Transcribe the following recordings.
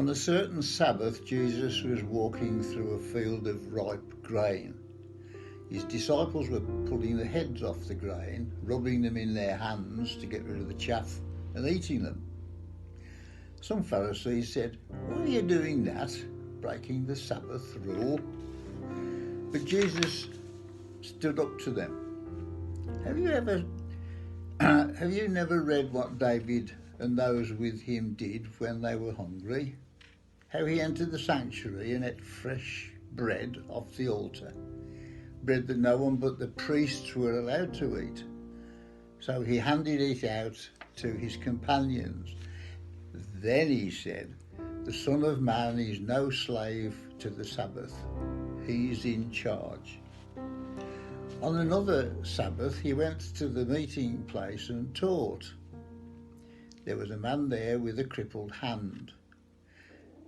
On a certain Sabbath, Jesus was walking through a field of ripe grain. His disciples were pulling the heads off the grain, rubbing them in their hands to get rid of the chaff, and eating them. Some Pharisees said, "Why are you doing that, breaking the Sabbath rule?" But Jesus stood up to them. Have you never read what David and those with him did when they were hungry? How he entered the sanctuary and ate fresh bread off the altar, bread that no one but the priests were allowed to eat. So he handed it out to his companions. Then he said, "The Son of Man is no slave to the Sabbath. He's in charge." On another Sabbath, he went to the meeting place and taught. There was a man there with a crippled hand.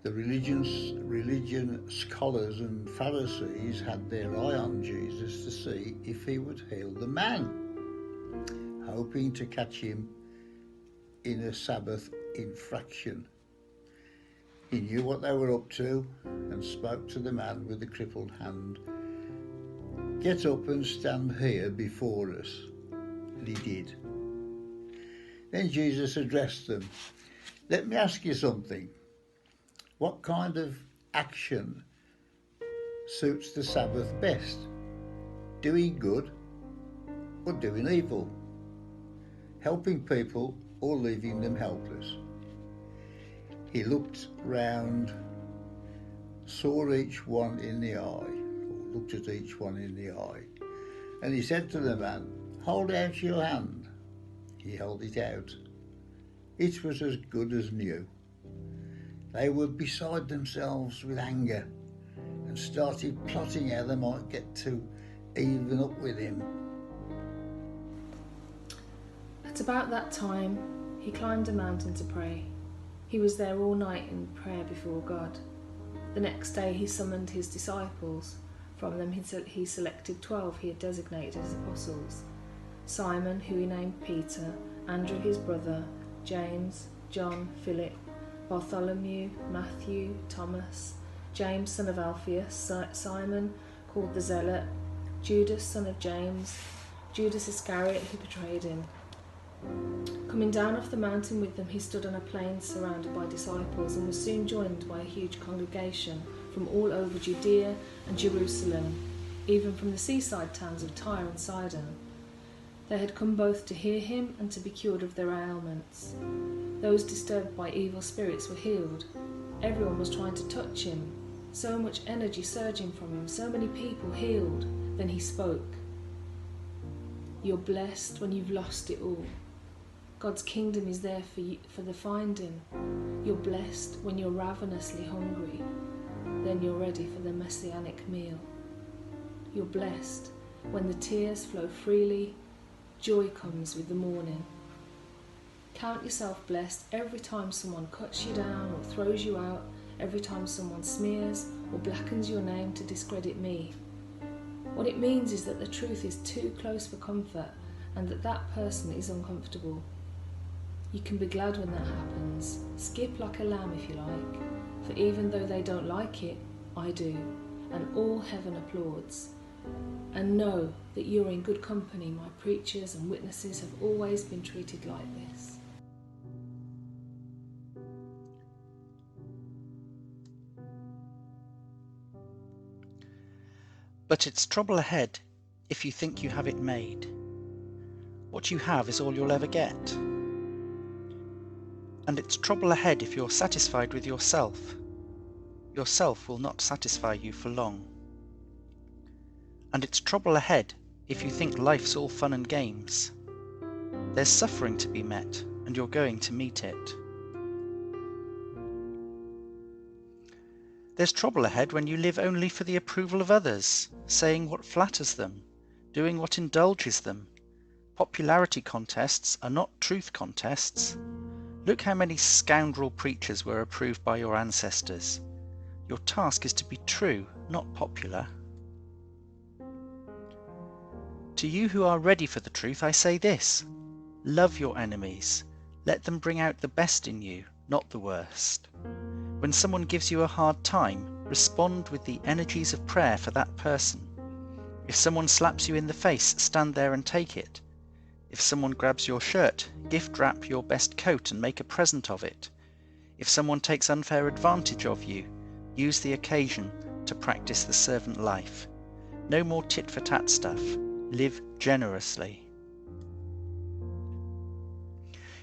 The religion scholars and Pharisees had their eye on Jesus to see if he would heal the man, hoping to catch him in a Sabbath infraction. He knew what they were up to and spoke to the man with the crippled hand. "Get up and stand here before us." And he did. Then Jesus addressed them. "Let me ask you something. What kind of action suits the Sabbath best? Doing good or doing evil? Helping people or leaving them helpless?" He looked round, saw each one in the eye, or looked at each one in the eye, and he said to the man, "Hold out your hand." He held it out. It was as good as new. They were beside themselves with anger and started plotting how they might get to even up with him. At about that time, he climbed a mountain to pray. He was there all night in prayer before God. The next day he summoned his disciples. From them he selected 12 he had designated as apostles: Simon, who he named Peter, Andrew his brother, James, John, Philip, Bartholomew, Matthew, Thomas, James son of Alphaeus, Simon called the Zealot, Judas son of James, Judas Iscariot who betrayed him. Coming down off the mountain with them, he stood on a plain surrounded by disciples and was soon joined by a huge congregation from all over Judea and Jerusalem, even from the seaside towns of Tyre and Sidon. They had come both to hear him and to be cured of their ailments. Those disturbed by evil spirits were healed. Everyone was trying to touch him, so much energy surging from him, so many people healed. Then he spoke. "You're blessed when you've lost it all. God's kingdom is there for the finding. You're blessed when you're ravenously hungry. Then you're ready for the messianic meal. You're blessed when the tears flow freely. Joy comes with the morning. Count yourself blessed every time someone cuts you down or throws you out, every time someone smears or blackens your name to discredit me. What it means is that the truth is too close for comfort and that person is uncomfortable. You can be glad when that happens. Skip like a lamb if you like, for even though they don't like it, I do, and all heaven applauds. And know that you're in good company. My preachers and witnesses have always been treated like this." But it's trouble ahead if you think you have it made. What you have is all you'll ever get. And it's trouble ahead if you're satisfied with yourself. Yourself will not satisfy you for long. And it's trouble ahead if you think life's all fun and games. There's suffering to be met, and you're going to meet it. There's trouble ahead when you live only for the approval of others, saying what flatters them, doing what indulges them. Popularity contests are not truth contests. Look how many scoundrel preachers were approved by your ancestors. Your task is to be true, not popular. To you who are ready for the truth, I say this: love your enemies. Let them bring out the best in you, not the worst. When someone gives you a hard time, respond with the energies of prayer for that person. If someone slaps you in the face, stand there and take it. If someone grabs your shirt, gift wrap your best coat and make a present of it. If someone takes unfair advantage of you, use the occasion to practice the servant life. No more tit-for-tat stuff. Live generously.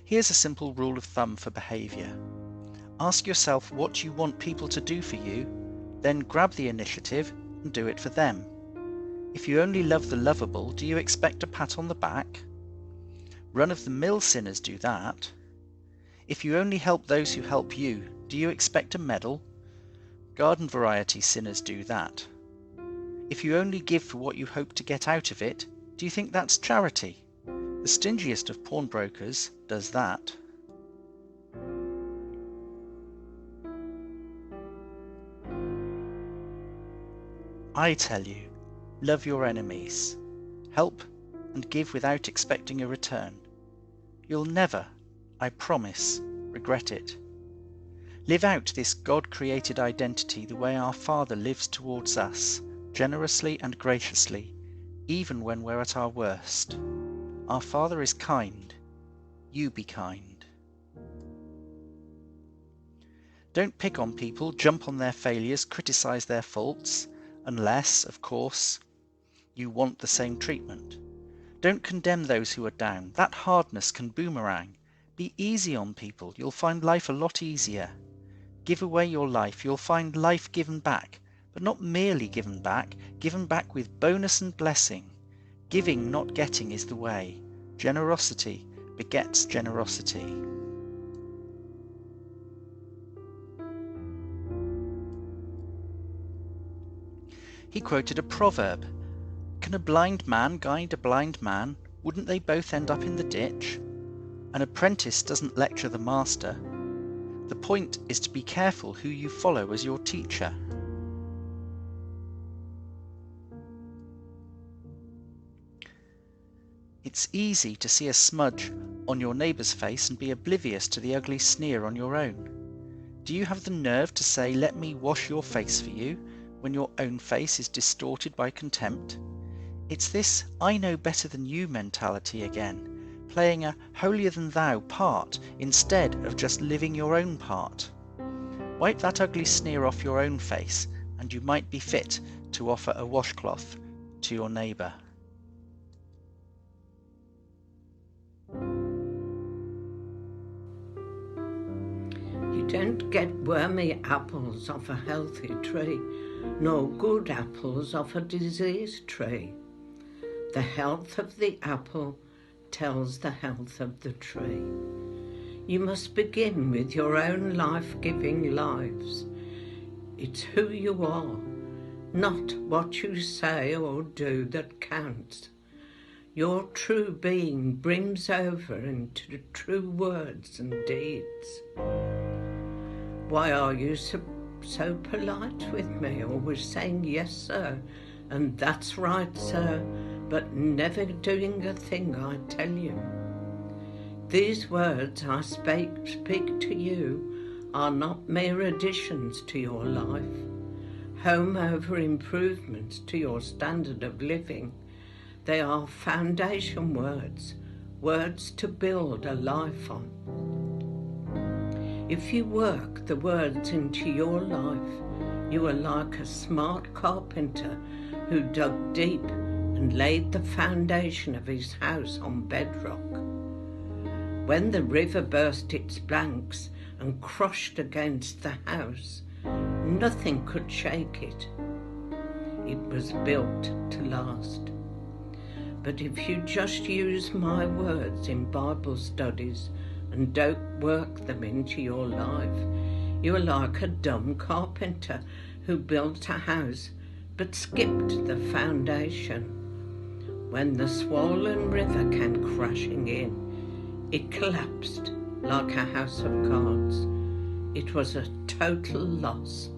Here's a simple rule of thumb for behaviour. Ask yourself what you want people to do for you, then grab the initiative and do it for them. If you only love the lovable, do you expect a pat on the back? Run-of-the-mill sinners do that. If you only help those who help you, do you expect a medal? Garden variety sinners do that. If you only give for what you hope to get out of it, do you think that's charity? The stingiest of pawnbrokers does that. I tell you, love your enemies. Help and give without expecting a return. You'll never, I promise, regret it. Live out this God-created identity the way our Father lives towards us, generously and graciously, even when we're at our worst. Our Father is kind. You be kind. Don't pick on people, jump on their failures, criticize their faults, unless, of course, you want the same treatment. Don't condemn those who are down. That hardness can boomerang. Be easy on people. You'll find life a lot easier. Give away your life. You'll find life given back, but not merely given back with bonus and blessing. Giving, not getting, is the way. Generosity begets generosity. He quoted a proverb. Can a blind man guide a blind man? Wouldn't they both end up in the ditch? An apprentice doesn't lecture the master. The point is to be careful who you follow as your teacher. It's easy to see a smudge on your neighbour's face and be oblivious to the ugly sneer on your own. Do you have the nerve to say, "Let me wash your face for you," when your own face is distorted by contempt? It's this "I know better than you" mentality again, playing a holier-than-thou part instead of just living your own part. Wipe that ugly sneer off your own face, and you might be fit to offer a washcloth to your neighbour. You don't get wormy apples off a healthy tree, nor good apples off a diseased tree. The health of the apple tells the health of the tree. You must begin with your own life-giving lives. It's who you are, not what you say or do that counts. Your true being brims over into true words and deeds. Why are you so polite with me, always saying "yes, sir," and "that's right, sir," but never doing a thing I tell you? These words I speak to you are not mere additions to your life, home over improvements to your standard of living. They are foundation words, words to build a life on. If you work the words into your life, you are like a smart carpenter who dug deep and laid the foundation of his house on bedrock. When the river burst its banks and crushed against the house, nothing could shake it. It was built to last. But if you just use my words in Bible studies and don't work them into your life, you are like a dumb carpenter who built a house but skipped the foundation. When the swollen river came crashing in, it collapsed like a house of cards. It was a total loss.